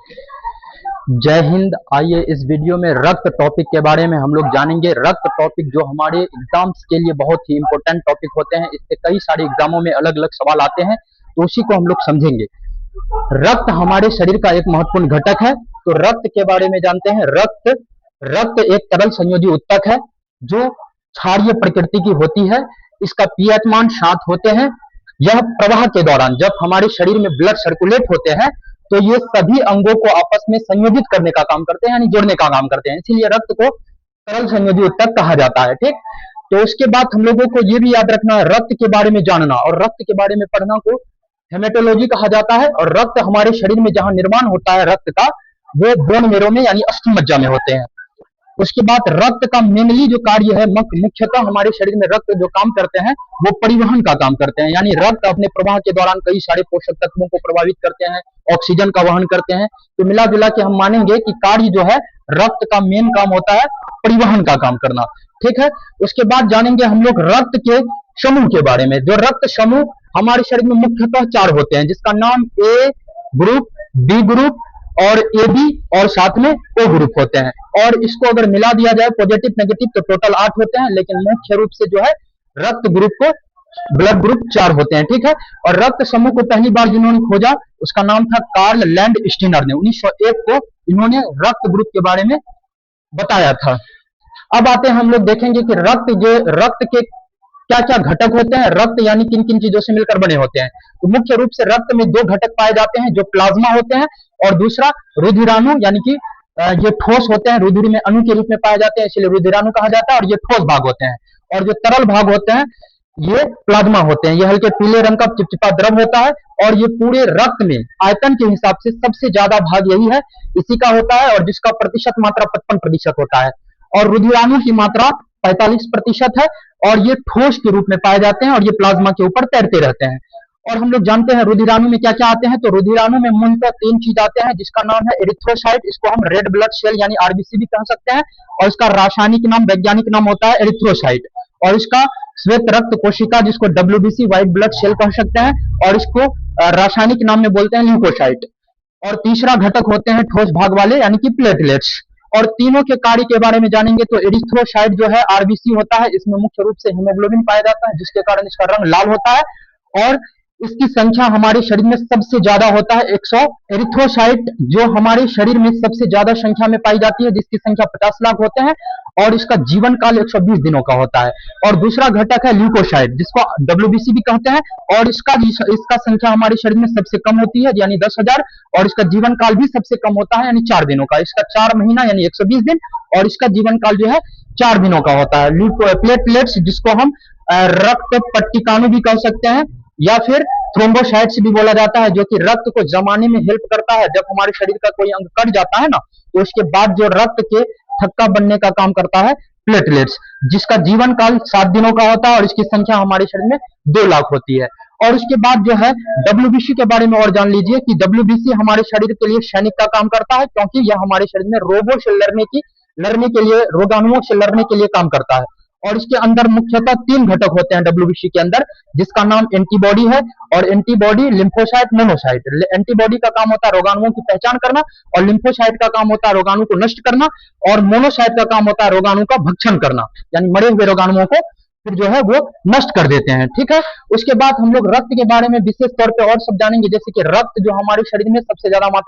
जय हिंद। आइए इस वीडियो में रक्त टॉपिक के बारे में हम लोग जानेंगे। रक्त टॉपिक जो हमारे एग्जाम्स के लिए बहुत ही इंपॉर्टेंट टॉपिक होते हैं, इससे कई सारे एग्जामों में अलग अलग सवाल आते हैं, तो उसी को हम लोग समझेंगे। रक्त हमारे शरीर का एक महत्वपूर्ण घटक है, तो रक्त के बारे में जानते हैं। रक्त एक तरल संयोजी उत्तक है जो क्षारीय प्रकृति की होती है। इसका पीएच मान 7 होते हैं। यह प्रवाह के दौरान जब हमारे शरीर में ब्लड सर्कुलेट होते हैं तो ये सभी अंगों को आपस में संयोजित करने का काम करते हैं, यानी जोड़ने का काम करते हैं। इसीलिए रक्त को तरल संयोजी उत्तक कहा जाता है। ठीक, तो उसके बाद हम लोगों को ये भी याद रखना है, रक्त के बारे में जानना और रक्त के बारे में पढ़ना को हेमेटोलॉजी कहा जाता है। और रक्त हमारे शरीर में जहां निर्माण होता है रक्त का, वो बोन मेरो में यानी अस्थि मज्जा में होते हैं। उसके बाद रक्त का मेनली जो कार्य है, मुख्यतः हमारे शरीर में रक्त जो काम करते हैं वो परिवहन का काम करते हैं, यानी रक्त अपने प्रवाह के दौरान कई सारे पोषक तत्वों को प्रभावित करते हैं, ऑक्सीजन का वहन करते हैं। तो मिला जुला के हम मानेंगे कि कार्य जो है रक्त का मेन काम होता है परिवहन का काम करना। ठीक है, उसके बाद जानेंगे हम लोग रक्त के समूह के बारे में। जो रक्त समूह हमारे शरीर में मुख्यतः 4 होते हैं, जिसका नाम ए ग्रुप, बी ग्रुप और ए बी और साथ में ओ ग्रुप होते हैं। और इसको अगर मिला दिया जाए पॉजिटिव नेगेटिव तो टोटल 8 होते हैं, लेकिन मुख्य रूप से जो है रक्त ग्रुप को ब्लड ग्रुप 4 होते हैं। ठीक है, और रक्त समूह को पहली बार जिन्होंने खोजा उसका नाम था कार्ल लैंड स्टीनर ने। 1901 को इन्होंने रक्त ग्रुप के बारे में बताया था। अब आते हैं हम लोग देखेंगे कि रक्त के क्या क्या घटक होते हैं, रक्त यानी किन किन चीजों से मिलकर बने होते हैं। तो मुख्य रूप से रक्त में 2 घटक पाए जाते हैं, जो प्लाज्मा होते हैं और दूसरा रुधिराणु, यानी कि ये ठोस होते हैं, रुधिर में अणु के रूप में पाए जाते हैं, इसलिए रुधिराणु कहा जाता है। और ये ठोस भाग होते हैं, और जो तरल भाग होते हैं ये प्लाज्मा होते हैं। ये हल्के पीले रंग का चिपचिपा द्रव होता है, और ये पूरे रक्त में आयतन के हिसाब से सबसे ज्यादा भाग यही है, इसी का होता है, और जिसका प्रतिशत मात्रा 55% होता है। और रुधिराणु की मात्रा 45% है, और ये ठोस के रूप में पाए जाते हैं, और ये प्लाज्मा के ऊपर तैरते रहते हैं। और हम लोग जानते हैं रुधिराणु में क्या क्या आते हैं। तो रुधिराणु में मूलतः 3 चीज आते हैं, जिसका नाम है एरिथ्रोसाइट, इसको हम रेड ब्लड सेल यानी आरबीसी भी कह सकते हैं, और इसका रासायनिक नाम, वैज्ञानिक नाम होता है एरिथ्रोसाइट। और इसका श्वेत रक्त कोशिका, जिसको डब्ल्यूबीसी व्हाइट ब्लड सेल कह सकते हैं, और इसको रासायनिक नाम में बोलते हैं ल्यूकोसाइट। और तीसरा घटक होते हैं ठोस भाग वाले यानी कि प्लेटलेट्स। और तीनों के कार्य के बारे में जानेंगे। तो एरिथ्रोसाइट जो है आरबीसी होता है, इसमें मुख्य रूप से हीमोग्लोबिन पाया जाता है, जिसके कारण इसका रंग लाल होता है, और इसकी संख्या हमारे शरीर में सबसे ज्यादा होता है 100। एरिथ्रोसाइट जो हमारे शरीर में सबसे ज्यादा संख्या में पाई जाती है, जिसकी संख्या 50 लाख होते हैं, और इसका जीवन काल 120 दिनों का होता है। और दूसरा घटक है ल्यूकोसाइट, जिसको डब्ल्यूबीसी भी कहते हैं, और इसका संख्या हमारे शरीर में सबसे कम होती है, यानी 10,000, और इसका जीवन काल भी सबसे कम होता है, यानी 4 दिनों का। इसका 4 महीना यानी 120 दिन, और इसका जीवन काल जो है 4 दिनों का होता है। प्लेटलेट्स जिसको हम रक्त पट्टिकाणु भी कह सकते हैं, या फिर थ्रोम्बोसाइट्स भी बोला जाता है, जो कि रक्त को जमाने में हेल्प करता है। जब हमारे शरीर का कोई अंग कट जाता है ना, तो उसके बाद जो रक्त के थक्का बनने का काम करता है प्लेटलेट्स, जिसका जीवन काल 7 दिनों का होता है, और इसकी संख्या हमारे शरीर में 2 लाख होती है। और उसके बाद जो है डब्ल्यूबीसी के बारे में और जान लीजिए कि डब्ल्यूबीसी हमारे शरीर के लिए सैनिक का काम करता है, क्योंकि यह हमारे शरीर में रोगों से लड़ने के लिए, रोगाणुओं से लड़ने के लिए काम करता है। और इसके अंदर मुख्यतः 3 घटक होते हैं डब्ल्यूबीसी के अंदर, जिसका नाम एंटीबॉडी है, और एंटीबॉडी, लिम्फोसाइट, मोनोसाइट। एंटीबॉडी का काम होता है रोगाणुओं की पहचान करना, और लिम्फोसाइट का काम होता है रोगाणु को नष्ट करना, और मोनोसाइट का काम होता है रोगाणु का भक्षण करना, यानी मरे हुए रोगाणुओं को फिर जो है वो नष्ट कर देते हैं। ठीक है, उसके बाद हम लोग रक्त के बारे में विशेष तौर पे और सब जानेंगे, जैसे कि रक्त जो हमारे शरीर में सबसे ज्यादा मात्रा